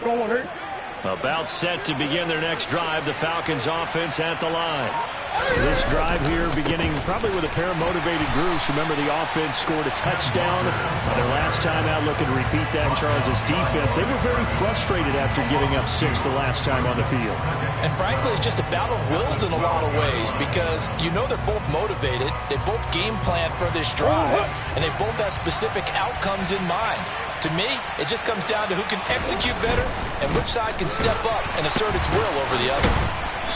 About set to begin their next drive. The Falcons offense at the line. This drive here beginning probably with a pair of motivated groups. Remember, the offense scored a touchdown on their last time out, looking to repeat that in Charles' defense. They were very frustrated after giving up 6 the last time on the field. And frankly, it's just a battle of wills in a lot of ways because you know they're both motivated. They both game plan for this drive, and they both have specific outcomes in mind. To me, it just comes down to who can execute better and which side can step up and assert its will over the other.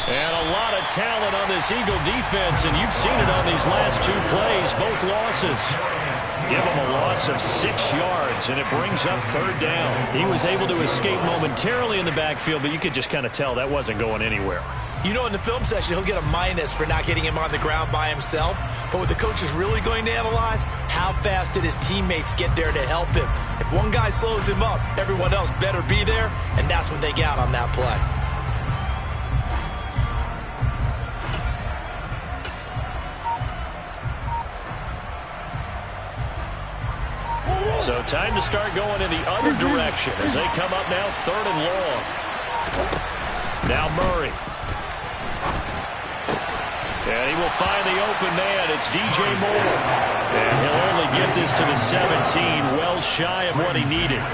And a lot of talent on this Eagle defense, and you've seen it on these last 2 plays, both losses. Give him a loss of 6 yards, and it brings up 3rd down. He was able to escape momentarily in the backfield, but you could just kind of tell that wasn't going anywhere. You know, in the film session, he'll get a minus for not getting him on the ground by himself. But what the coach is really going to analyze, how fast did his teammates get there to help him? If one guy slows him up, everyone else better be there, and that's what they got on that play. So time to start going in the other direction as they come up now 3rd and long. Now Murray. And he will find the open man. It's DJ Moore. And he'll only get this to the 17, well shy of what he needed.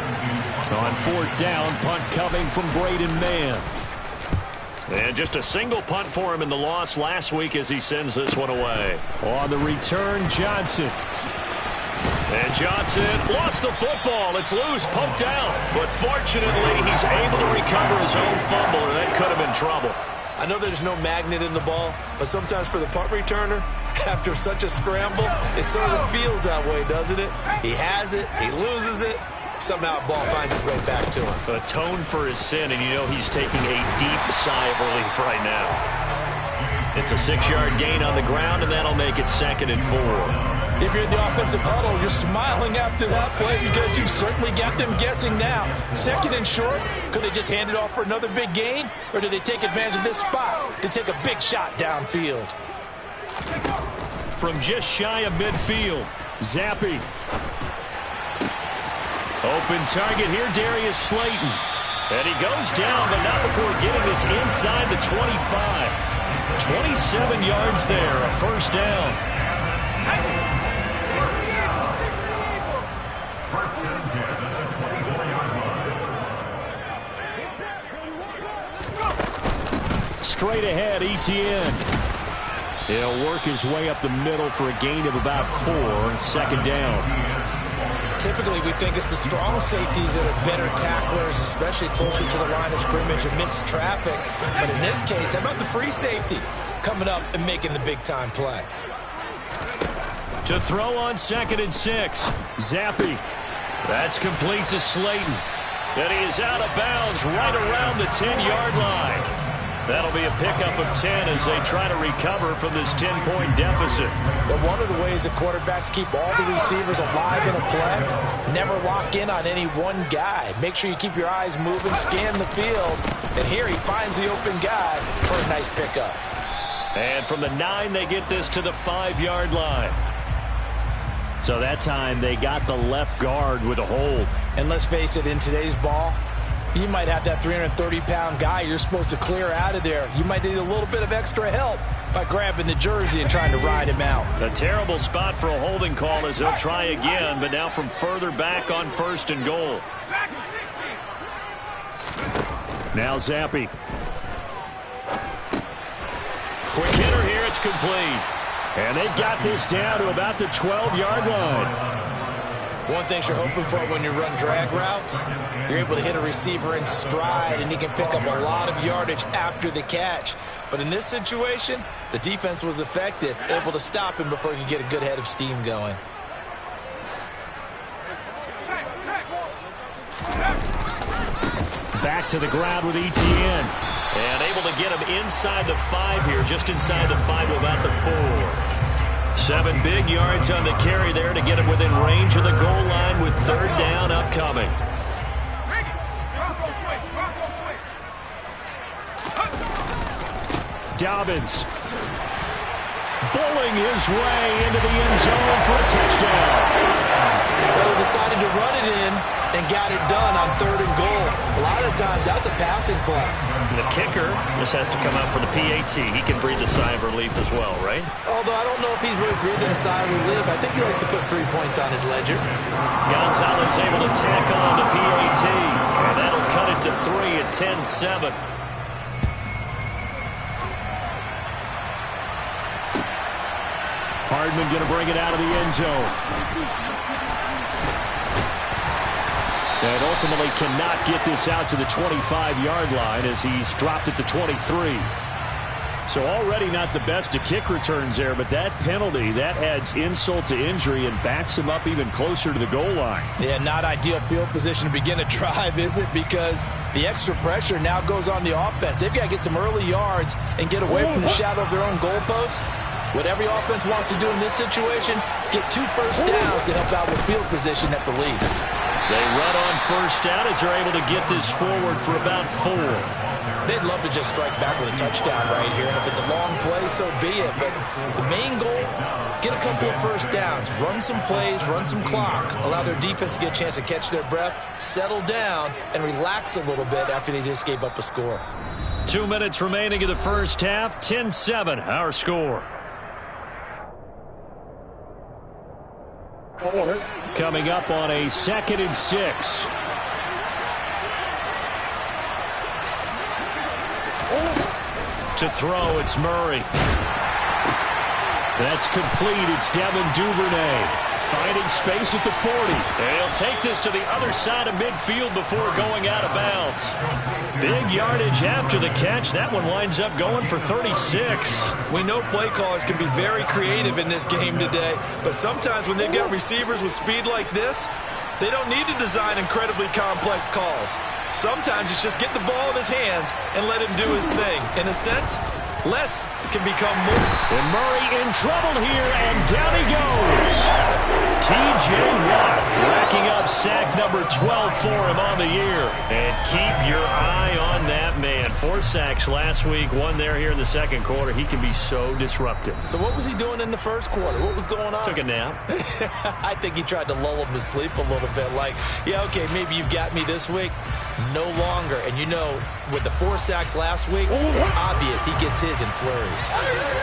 On 4th down, punt coming from Braden Mann. And just a single punt for him in the loss last week as he sends this one away. On the return, Johnson. And Johnson lost the football. It's loose, poked out. But fortunately, he's able to recover his own fumble, and that could have been trouble. I know there's no magnet in the ball, but sometimes for the punt returner, after such a scramble, it sort of feels that way, doesn't it? He has it, he loses it, somehow the ball finds its way back to him. Atone for his sin, and you know he's taking a deep sigh of relief right now. It's a 6-yard gain on the ground, and that'll make it 2nd and 4. If you're in the offensive huddle, you're smiling after that play because you've certainly got them guessing now. 2nd and short, could they just hand it off for another big gain? Or do they take advantage of this spot to take a big shot downfield? From just shy of midfield, Zappi. Open target here, Darius Slayton. And he goes down, but not before getting this inside the 25. 27 yards there, a 1st down. Straight ahead, Etienne. He'll work his way up the middle for a gain of about 4, 2nd down. Typically, we think it's the strong safeties that are better tacklers, especially closer to the line of scrimmage amidst traffic. But in this case, how about the free safety coming up and making the big-time play? To throw on 2nd and 6. Zappi. That's complete to Slayton. And he is out of bounds right around the 10-yard line. That'll be a pickup of 10 as they try to recover from this 10-point deficit. But one of the ways that quarterbacks keep all the receivers alive in a play, never lock in on any one guy. Make sure you keep your eyes moving, scan the field. And here he finds the open guy for a nice pickup. And from the 9, they get this to the 5-yard line. So that time they got the left guard with a hold. And let's face it, in today's ball, you might have that 330-pound guy you're supposed to clear out of there. You might need a little bit of extra help by grabbing the jersey and trying to ride him out. A terrible spot for a holding call as they'll try again, but now from further back on 1st and goal. Now Zappi. Quick hitter here, it's complete. And they've got this down to about the 12-yard line. One thing you're hoping for when you run drag routes, you're able to hit a receiver in stride, and he can pick up a lot of yardage after the catch. But in this situation, the defense was effective, able to stop him before he could get a good head of steam going. Back to the ground with Etienne. And able to get him inside the 5 here, just inside the 5 to about the 4. 7 big yards on the carry there to get him within range of the goal line with 3rd down upcoming. Dobbins bowling his way into the end zone for a touchdown. Well, the decided to run it in and got it done on 3rd and goal. A lot of times, that's a passing play. The kicker just has to come out for the PAT. He can breathe a sigh of relief as well, right? Although I don't know if he's really breathing a sigh of relief. I think he likes to put 3 points on his ledger. Gonzalez able to tack on the PAT, and that'll cut it to 3 at 10-7. Hardman going to bring it out of the end zone. And ultimately cannot get this out to the 25-yard line as he's dropped it to 23. So already not the best of kick returns there, but that penalty, that adds insult to injury and backs him up even closer to the goal line. Yeah, not ideal field position to begin a drive, is it? Because the extra pressure now goes on the offense. They've got to get some early yards and get away from the shadow of their own goalposts. What every offense wants to do in this situation, get 2 first downs to help out with field position at the least. They run on first down as they're able to get this forward for about 4. They'd love to just strike back with a touchdown right here, and if it's a long play, so be it. But the main goal, get a couple of first downs, run some plays, run some clock, allow their defense to get a chance to catch their breath, settle down, and relax a little bit after they just gave up a score. 2 minutes remaining in the first half, 10-7, our score. Coming up on a 2nd and 6. To throw, it's Murray. That's complete. It's Devin Duvernay finding space at the 40. And he'll take this to the other side of midfield before going out of bounds. Big yardage after the catch. That one winds up going for 36. We know play callers can be very creative in this game today, but sometimes when they've got receivers with speed like this, they don't need to design incredibly complex calls. Sometimes it's just get the ball in his hands and let him do his thing. In a sense, less can become more. And Murray in trouble here, and down he goes. T.J. Watt racking up sack number 12 for him on the year. And keep your eye on that man. 4 sacks last week, 1 there here in the second quarter. He can be so disruptive. So what was he doing in the first quarter? What was going on? Took a nap. I think he tried to lull him to sleep a little bit. Like, yeah, okay, maybe you've got me this week. No longer. And you know, with the 4 sacks last week, it's obvious he gets his in flurries.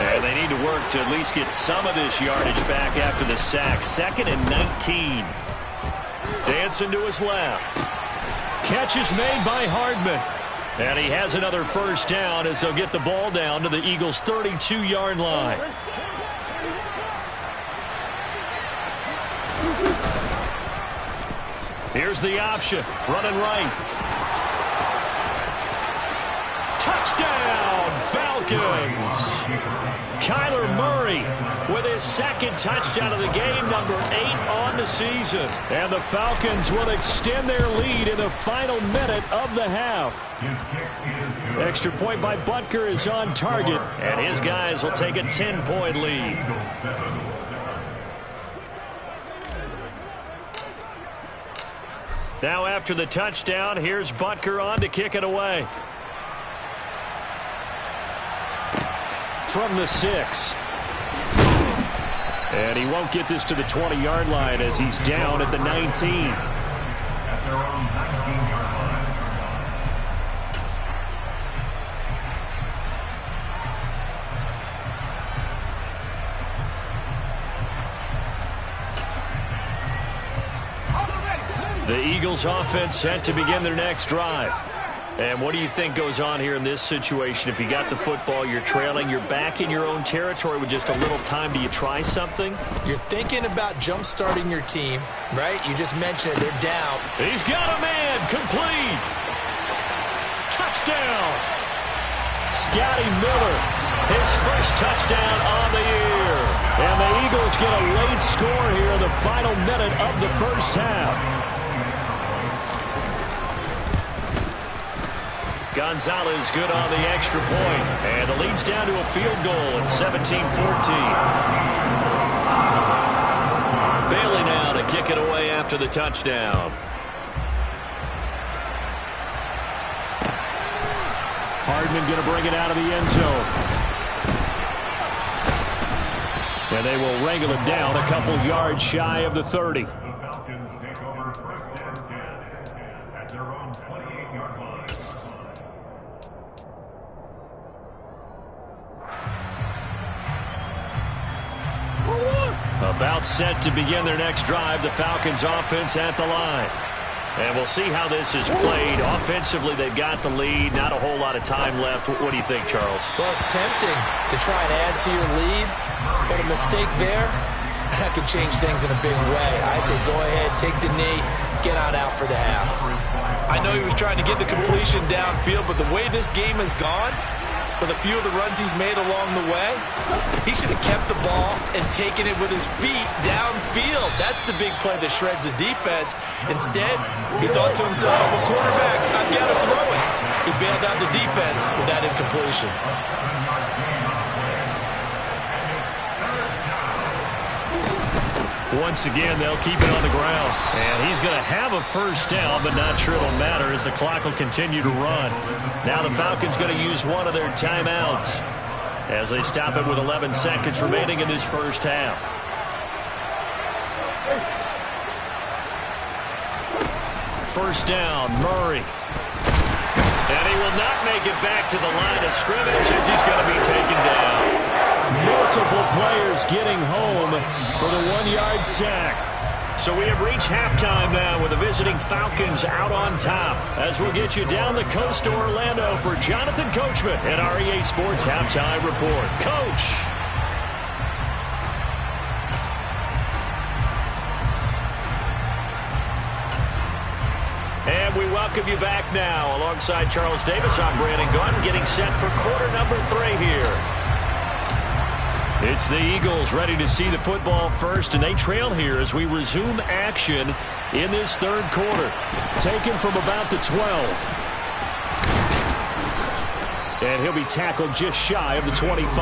And they need to work to at least get some of this yardage back after the sack. 2nd and 19. Dancing to his left. Catch is made by Hardman. And he has another first down as they'll get the ball down to the Eagles' 32-yard line. Here's the option. Running right. Touchdown, Falcons. Kyler Murray with his 2nd touchdown of the game, number 8 on the season. And the Falcons will extend their lead in the final minute of the half. Extra point by Butker is on target, and his guys will take a 10-point lead. Now after the touchdown, here's Butker on to kick it away. From the 6. And he won't get this to the 20-yard line as he's down at the 19. The Eagles offense set to begin their next drive. And what do you think goes on here in this situation? If you got the football, you're trailing, you're back in your own territory with just a little time. Do you try something? You're thinking about jump-starting your team, right? You just mentioned it. They're down. He's got a man. Complete. Touchdown. Scotty Miller, his first touchdown on the year. And the Eagles get a late score here in the final minute of the first half. Gonzalez good on the extra point. And the lead's down to a field goal at 17-14. Bailey now to kick it away after the touchdown. Hardman going to bring it out of the end zone. And they will wrangle it down a couple yards shy of the 30. Falcons take over first and 10 at their own 28-yard line. About set to begin their next drive, the Falcons offense at the line. And we'll see how this is played. Offensively, they've got the lead. Not a whole lot of time left. What do you think, Charles? Well, it's tempting to try and add to your lead, but a mistake there, that could change things in a big way. I say go ahead, take the knee, get on out for the half. I know he was trying to get the completion downfield, but the way this game has gone, with a few of the runs he's made along the way, he should have kept the ball and taken it with his feet downfield. That's the big play that shreds the defense. Instead, he thought to himself, I'm a quarterback, I've got to throw it. He bailed out the defense with that incompletion. Once again, they'll keep it on the ground. And he's going to have a first down, but not sure it'll matter as the clock will continue to run. Now the Falcons going to use one of their timeouts as they stop it with 11 seconds remaining in this first half. First down, Murray. And he will not make it back to the line of scrimmage as he's going to be taken down. Multiple players getting home for the 1-yard sack. So we have reached halftime now with the visiting Falcons out on top. As we'll get you down the coast to Orlando for Jonathan Coachman at our EA Sports Halftime Report. Coach. And we welcome you back now. Alongside Charles Davis, I'm Brandon Gaudin, getting set for quarter number 3 here. It's the Eagles ready to see the football first, and they trail here as we resume action in this third quarter. Taken from about the 12. And he'll be tackled just shy of the 25.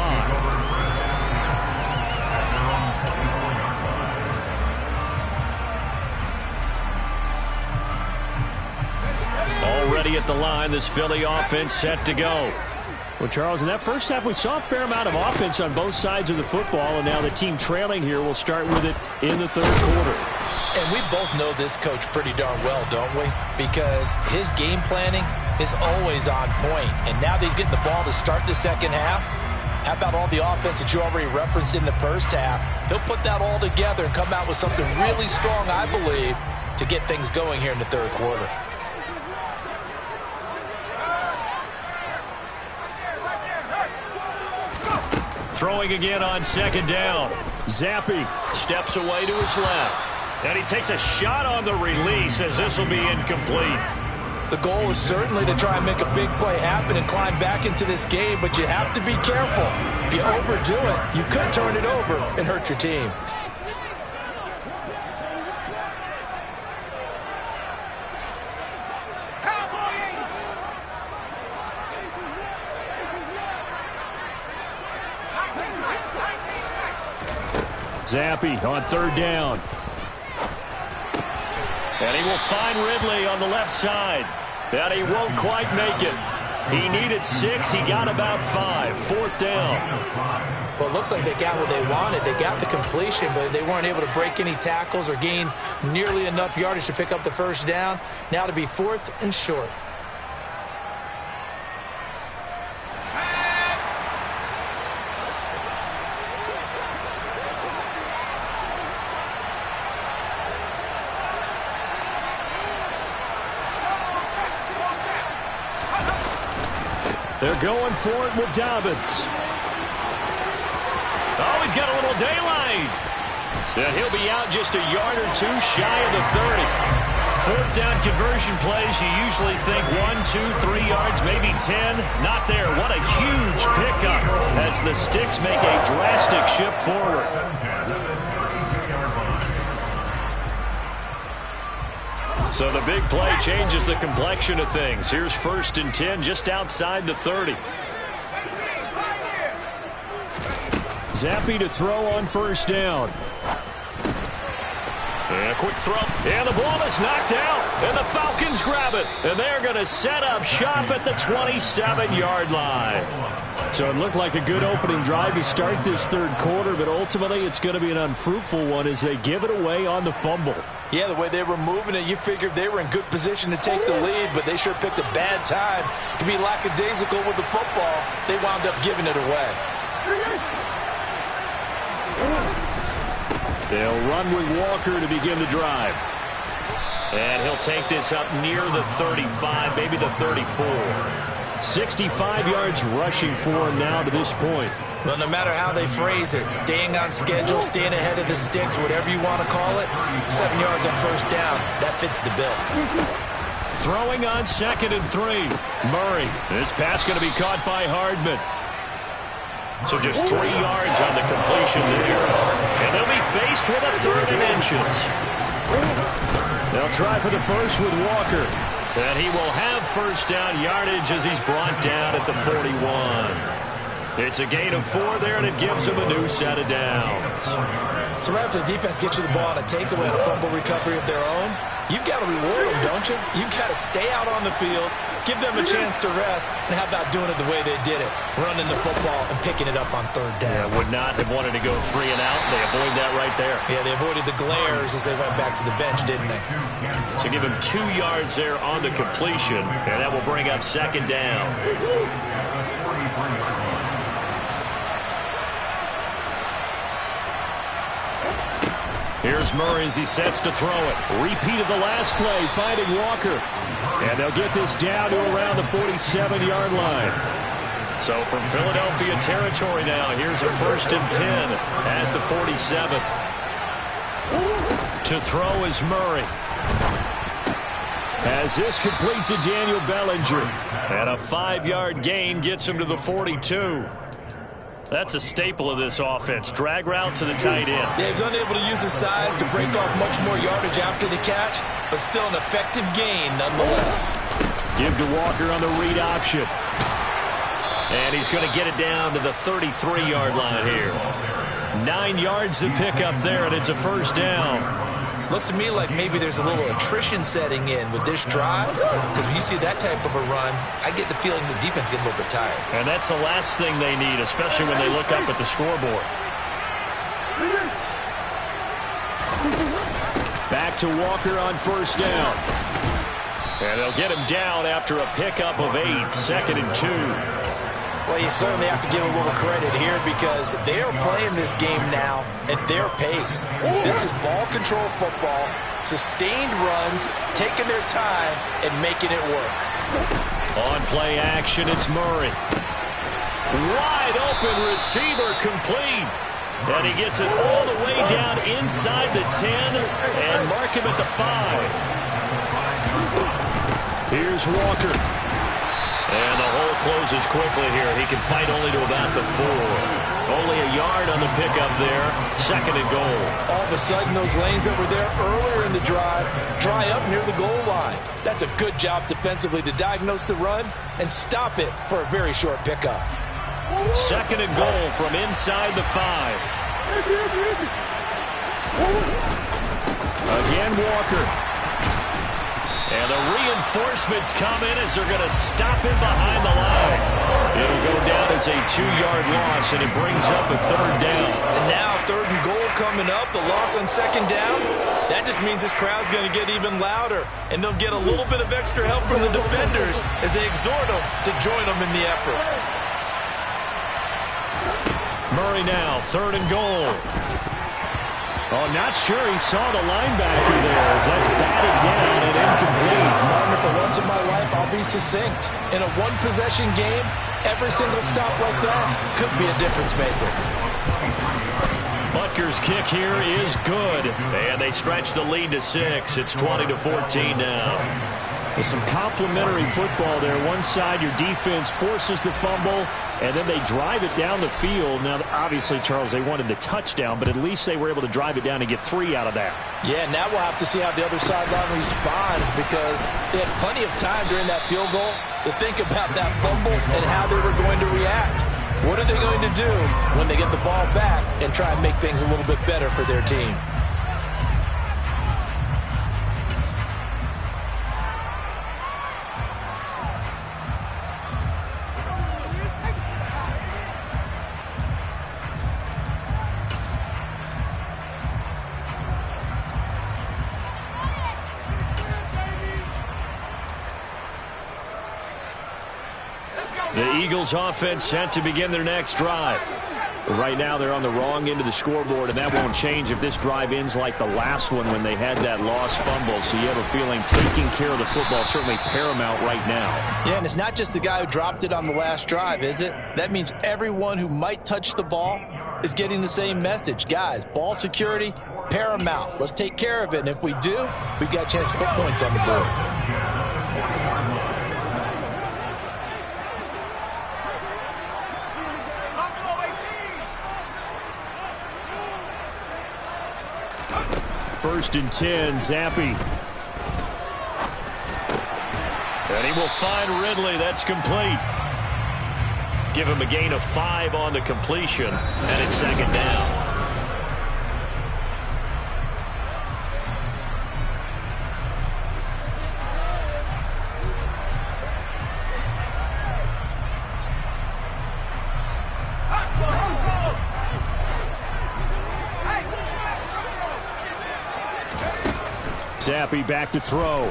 Already at the line, this Philly offense set to go. Well, Charles, in that first half, we saw a fair amount of offense on both sides of the football, and now the team trailing here will start with it in the third quarter. And we both know this coach pretty darn well, don't we? Because his game planning is always on point. And now that he's getting the ball to start the second half, how about all the offense that you already referenced in the first half? He'll put that all together and come out with something really strong, I believe, to get things going here in the third quarter. Throwing again on second down. Zappi steps away to his left. And he takes a shot on the release as this will be incomplete. The goal is certainly to try and make a big play happen and climb back into this game, but you have to be careful. If you overdo it, you could turn it over and hurt your team. Zappi on third down. And he will find Ridley on the left side. And he won't quite make it. He needed 6. He got about 5. Fourth down. Well, it looks like they got what they wanted. They got the completion, but they weren't able to break any tackles or gain nearly enough yardage to pick up the first down. Now to be 4th and short. They're going for it with Dobbins. Oh, he's got a little daylight. And he'll be out just a yard or 2 shy of the 30. Fourth down conversion plays, you usually think 1, 2, 3 yards, maybe 10. Not there. What a huge pickup as the Sticks make a drastic shift forward. So the big play changes the complexion of things. Here's 1st and 10 just outside the 30. Zappi to throw on first down. And a quick throw. And the ball is knocked out. And the Falcons grab it. And they're going to set up shop at the 27-yard line. So it looked like a good opening drive to start this third quarter, but ultimately it's going to be an unfruitful one as they give it away on the fumble. Yeah, the way they were moving it, you figured they were in good position to take the lead, but they sure picked a bad time to be lackadaisical with the football. They wound up giving it away. They'll run with Walker to begin the drive. And he'll take this up near the 35, maybe the 34. 65 yards rushing for him now to this point. Well, no matter how they phrase it, staying on schedule, staying ahead of the sticks, whatever you want to call it, 7 yards on first down, that fits the bill. Throwing on 2nd and 3. Murray. This pass going to be caught by Hardman. So just 3 yards on the completion there. And they'll be faced with a 3rd and inches. They'll try for the first with Walker. And he will have first down yardage as he's brought down at the 41. It's a gain of 4 there, and it gives him a new set of downs. So right after the defense gets you the ball on a takeaway and a fumble recovery of their own, you've got to reward them, don't you? You've got to stay out on the field, give them a chance to rest, and how about doing it the way they did it, running the football and picking it up on 3rd down. Yeah, would not have wanted to go 3 and out. They avoid that right there. Yeah, they avoided the glares as they went back to the bench, didn't they? So give him 2 yards there on the completion, and that will bring up 2nd down. Here's Murray as he sets to throw it. Repeat of the last play, finding Walker. And they'll get this down to around the 47-yard line. So from Philadelphia territory now, here's a 1st and 10 at the 47. To throw is Murray. As this complete to Daniel Bellinger. And a 5-yard gain gets him to the 42. That's a staple of this offense. Drag route to the tight end. Yeah, he's unable to use his size to break off much more yardage after the catch, but still an effective gain nonetheless. Give to Walker on the read option. And he's going to get it down to the 33-yard line here. 9 yards to pick up there, and it's a first down. Looks to me like maybe there's a little attrition setting in with this drive, because when you see that type of a run, I get the feeling the defense getting a little bit tired. And that's the last thing they need, especially when they look up at the scoreboard. Back to Walker on first down. And they'll get him down after a pickup of 8, 2nd and 2. Well, you certainly have to give a little credit here because they are playing this game now at their pace. This is ball control football, sustained runs, taking their time, and making it work. On play action, it's Murray. Wide open receiver complete. And he gets it all the way down inside the 10 and mark him at the 5. Here's Walker. And the hole closes quickly here. He can fight only to about the 4. Only a yard on the pickup there. 2nd and goal. All of a sudden, those lanes that were there earlier in the drive dry up near the goal line. That's a good job defensively to diagnose the run and stop it for a very short pickup. 2nd and goal from inside the 5. Again, Walker. And the reinforcements come in as they're going to stop him behind the line. It'll go down as a 2-yard loss, and it brings up a 3rd down. And now 3rd and goal coming up, the loss on 2nd down. That just means this crowd's going to get even louder, and they'll get a little bit of extra help from the defenders as they exhort them to join them in the effort. Murray now, 3rd and goal. Oh, not sure he saw the linebacker there as that's batted down and incomplete. Martin, for once in my life, I'll be succinct. In a one-possession game, every single stop like that could be a difference maker. Butker's kick here is good. And they stretch the lead to 6. It's 20-14 now. With some complimentary football there. One side, your defense forces the fumble, and then they drive it down the field. Now, obviously, Charles, they wanted the touchdown, but at least they were able to drive it down and get 3 out of that. Yeah, now we'll have to see how the other sideline responds because they had plenty of time during that field goal to think about that fumble and how they were going to react. What are they going to do when they get the ball back and try and make things a little bit better for their team? The Eagles offense set to begin their next drive. Right now they're on the wrong end of the scoreboard, and that won't change if this drive ends like the last one when they had that lost fumble. So you have a feeling taking care of the football is certainly paramount right now. Yeah, and it's not just the guy who dropped it on the last drive, is it? That means everyone who might touch the ball is getting the same message. Guys, ball security, paramount. Let's take care of it, and if we do, we've got a chance to put points on the board. First and 10, Zappe. And he will find Ridley. That's complete. Give him a gain of 5 on the completion, and it's second down. Zappe back to throw.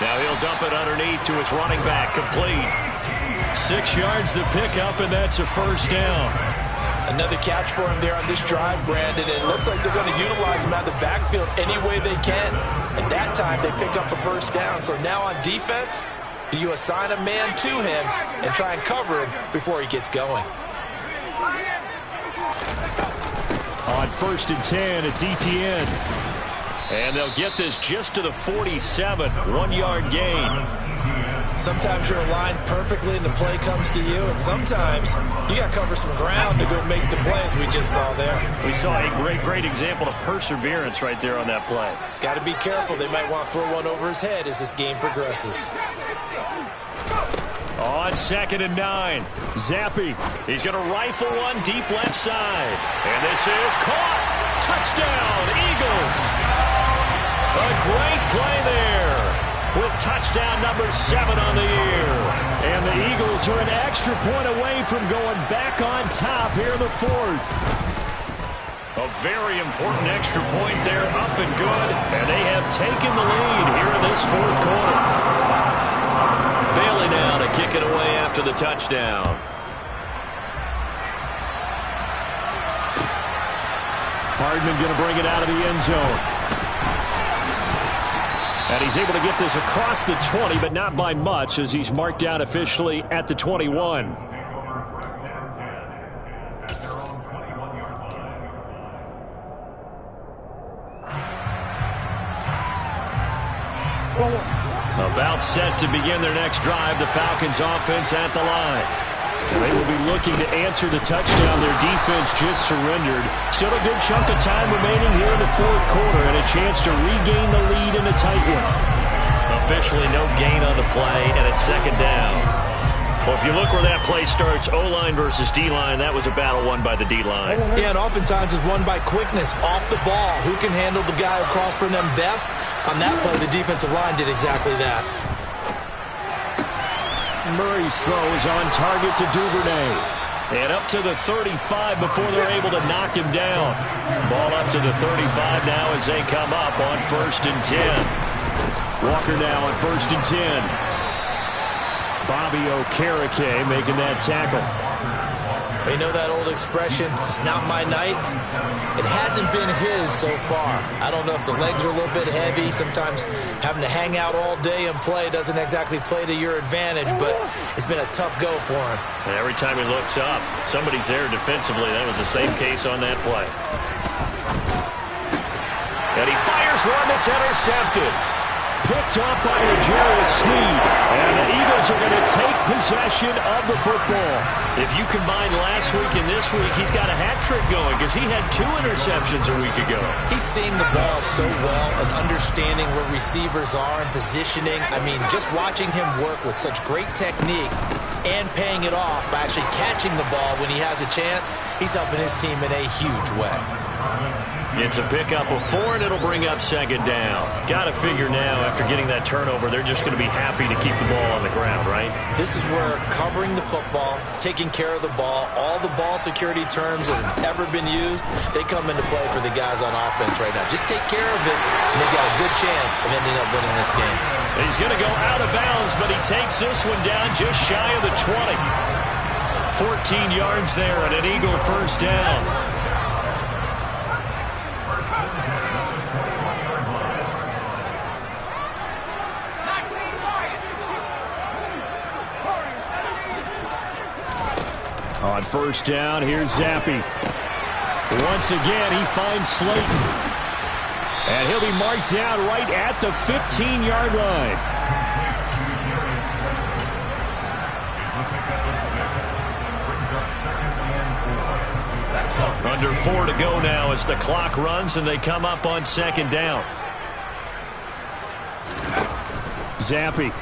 Now he'll dump it underneath to his running back. Complete. 6 yards the pickup, and that's a first down. Another catch for him there on this drive, Brandon. It looks like they're going to utilize him out of the backfield any way they can. And that time they pick up a first down. So now on defense, do you assign a man to him and try and cover him before he gets going? On first and 10, it's Etienne. And they'll get this just to the 47, 1-yard gain. Sometimes you're aligned perfectly and the play comes to you, and sometimes you got to cover some ground to go make the plays we just saw there. We saw a great example of perseverance right there on that play. Got to be careful. They might want to throw one over his head as this game progresses. On second and 9, Zappe. He's going to rifle one deep left side. And this is caught. Touchdown, Eagles. A great play there with touchdown number 7 on the year. And the Eagles are an extra point away from going back on top here in the 4th. A very important extra point there, up and good. And they have taken the lead here in this 4th quarter. Bailey now to kick it away after the touchdown. Hardman going to bring it out of the end zone. And he's able to get this across the 20, but not by much, as he's marked down officially at the 21. About set to begin their next drive, the Falcons offense at the line. They will be looking to answer the touchdown their defense just surrendered. Still a good chunk of time remaining here in the 4th quarter and a chance to regain the lead in a tight one. Officially no gain on the play, and it's second down. Well, if you look where that play starts, O-line versus D-line, that was a battle won by the D-line. Yeah, and oftentimes it's won by quickness off the ball. Who can handle the guy across from them best? On that play, the defensive line did exactly that. Murray's throw is on target to Duvernay. And up to the 35 before they're able to knock him down. Ball up to the 35 now as they come up on first and 10. Walker now on first and 10. Bobby Okereke making that tackle. You know that old expression, it's not my night? It hasn't been his so far. I don't know if the legs are a little bit heavy. Sometimes having to hang out all day and play doesn't exactly play to your advantage, but it's been a tough go for him. And every time he looks up, somebody's there defensively. That was the same case on that play. And he fires one that's intercepted. Picked up by L'Jarius Sneed. And the Eagles are going to take possession of the football. If you combine last week and this week, he's got a hat trick going because he had 2 interceptions a week ago. He's seeing the ball so well and understanding where receivers are and positioning. I mean, just watching him work with such great technique and paying it off by actually catching the ball when he has a chance, he's helping his team in a huge way. It's a pickup of 4, and it'll bring up second down. Got to figure now, after getting that turnover, they're just going to be happy to keep the ball on the ground, right? This is where covering the football, taking care of the ball, all the ball security terms that have ever been used, they come into play for the guys on offense right now. Just take care of it, and they've got a good chance of ending up winning this game. He's going to go out of bounds, but he takes this one down just shy of the 20. 14 yards there and an Eagle first down. On first down, here's Zappe. Once again, he finds Slayton. And he'll be marked down right at the 15-yard line. Under 4 to go now as the clock runs and they come up on second down. Zappe.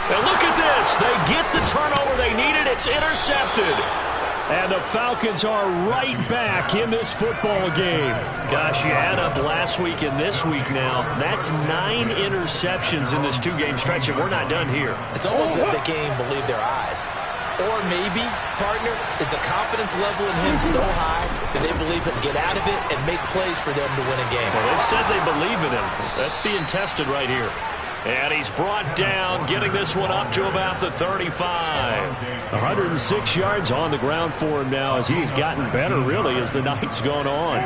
And look at this. They get the turnover they needed. It's intercepted. And the Falcons are right back in this football game. Gosh, you add up last week and this week now. That's 9 interceptions in this 2-game stretch, and we're not done here. It's almost as if they can't even believe their eyes. Or maybe, partner, is the confidence level in him so high that they believe he'll get out of it and make plays for them to win a game. Well, they've said they believe in him. That's being tested right here. And he's brought down, getting this one up to about the 35. 106 yards on the ground for him now as he's gotten better, really, as the night's gone on.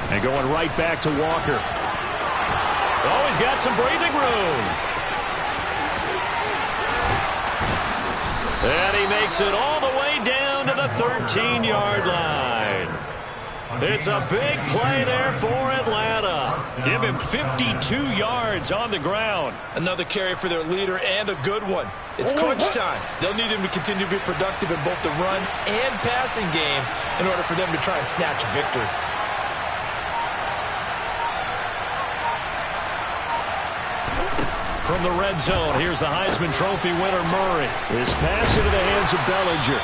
And going right back to Walker. Oh, he's got some breathing room. And he makes it all the way down to the 13-yard line. It's a big play there for Atlanta. Give him 52 yards on the ground. Another carry for their leader and a good one. It's crunch time. They'll need him to continue to be productive in both the run and passing game in order for them to try and snatch a victory. From the red zone, here's the Heisman Trophy winner, Murray. His pass into the hands of Bellinger.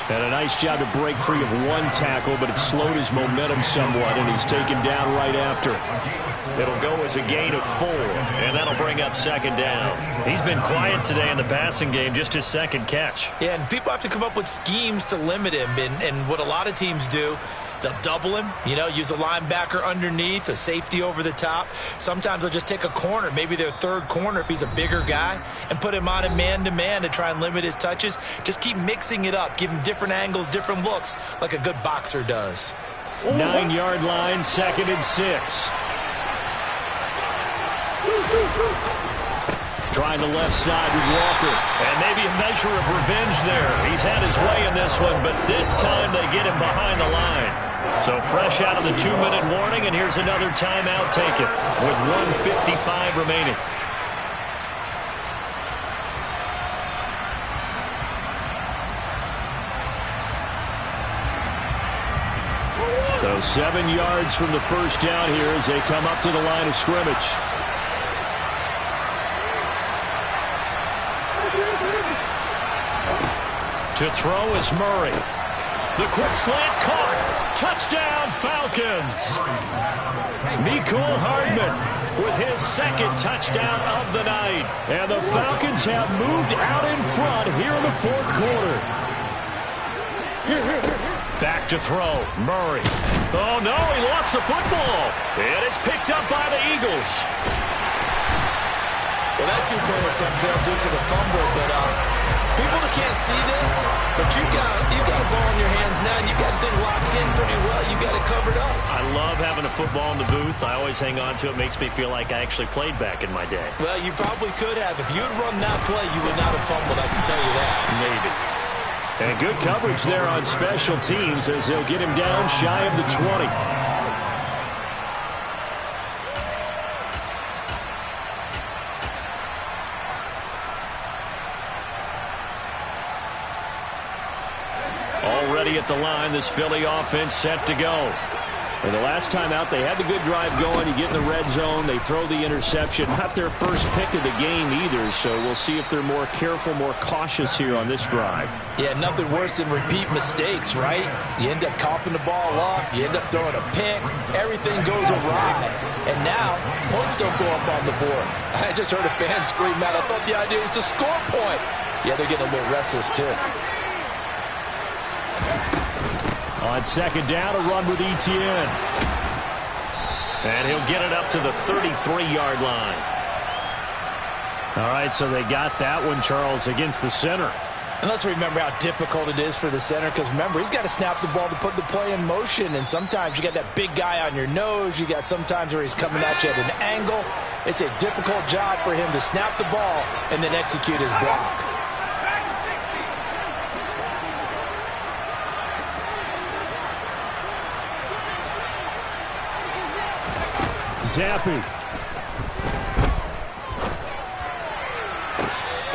And a nice job to break free of one tackle, but it slowed his momentum somewhat, and he's taken down right after. It'll go as a gain of 4, and that'll bring up second down. He's been quiet today in the passing game, just his second catch. Yeah, and people have to come up with schemes to limit him, and what a lot of teams do, they'll double him, use a linebacker underneath, a safety over the top. Sometimes they'll just take a corner, maybe their third corner if he's a bigger guy, and put him on a man-to-man to try and limit his touches. Just keep mixing it up, give him different angles, different looks, like a good boxer does. 9-yard line, 2nd and 6. Trying the left side with Walker. And maybe a measure of revenge there. He's had his way in this one, but this time they get him behind the line. So fresh out of the 2-minute warning, and here's another timeout taken with 1:55 remaining. So 7 yards from the first down here as they come up to the line of scrimmage. To throw is Murray. The quick slant caught. Touchdown, Falcons. Mecole Hardman with his second touchdown of the night. And the Falcons have moved out in front here in the 4th quarter. Back to throw. Murray. Oh, no, he lost the football. And it's picked up by the Eagles. Well, that 2-point attempt failed due to the fumble, but people that can't see this, but you got a ball in your hands now, and you got the thing locked in pretty well. You got it covered up. I love having a football in the booth. I always hang on to it. Makes me feel like I actually played back in my day. Well, you probably could have. If you'd run that play, you would not have fumbled, I can tell you that. Maybe. And good coverage there on special teams as they'll get him down shy of the 20. Already at the line, this Philly offense set to go. And the last time out, they had the good drive going. You get in the red zone, they throw the interception. Not their first pick of the game either, so we'll see if they're more careful, more cautious here on this drive. Yeah, nothing worse than repeat mistakes, right? You end up coughing the ball up, you end up throwing a pick, everything goes awry. And now, points don't go up on the board. I just heard a fan scream out, I thought the idea was to score points. Yeah, they're getting a little restless too. On second down, a run with Etienne. And he'll get it up to the 33-yard line. All right, so they got that one, Charles, against the center. And let's remember how difficult it is for the center, because remember, he's got to snap the ball to put the play in motion, and sometimes you got that big guy on your nose. You got sometimes where he's coming at you at an angle. It's a difficult job for him to snap the ball and then execute his block. Zappe.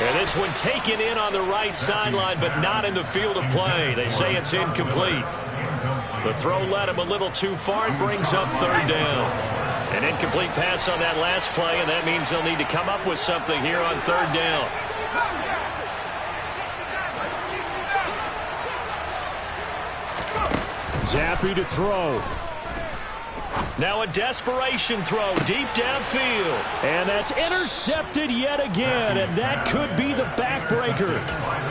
And this one taken in on the right sideline, but not in the field of play. They say it's incomplete. The throw led him a little too far and brings up third down. An incomplete pass on that last play, and that means they'll need to come up with something here on third down. Zappe to throw. Now a desperation throw deep downfield. And that's intercepted yet again, and that could be the backbreaker.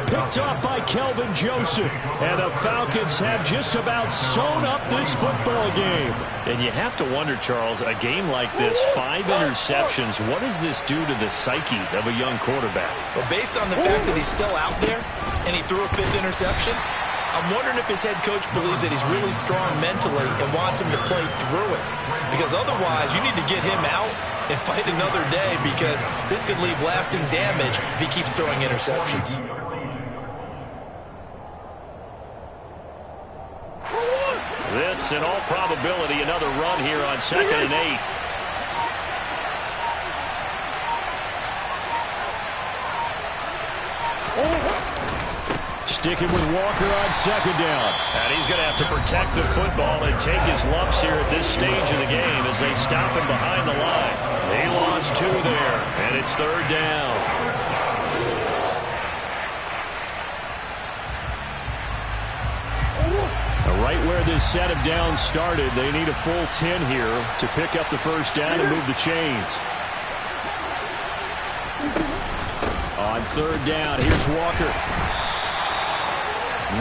Picked up by Kelvin Joseph. And the Falcons have just about sewn up this football game. And you have to wonder, Charles, a game like this, 5 interceptions, what does this do to the psyche of a young quarterback? Well, based on the fact that he's still out there and he threw a 5th interception, I'm wondering if his head coach believes that he's really strong mentally and wants him to play through it. Because otherwise, you need to get him out and fight another day, because this could leave lasting damage if he keeps throwing interceptions. This, in all probability, another run here on 2nd and 8. Sticking with Walker on 2nd down. And he's going to have to protect the football and take his lumps here at this stage of the game as they stop him behind the line. They lost 2 there, and it's 3rd down. Right where this set of downs started, they need a full 10 here to pick up the first down and move the chains. On 3rd down, here's Walker.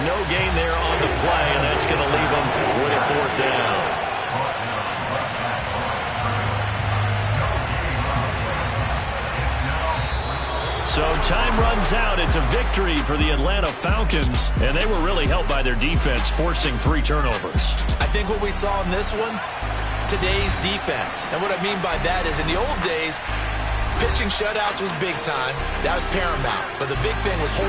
No gain there on the play, and that's going to leave them with a 4th down. So time runs out. It's a victory for the Atlanta Falcons, and they were really helped by their defense, forcing 3 turnovers. I think what we saw in this one, today's defense. And what I mean by that is, in the old days, pitching shutouts was big time. That was paramount. But the big thing was holding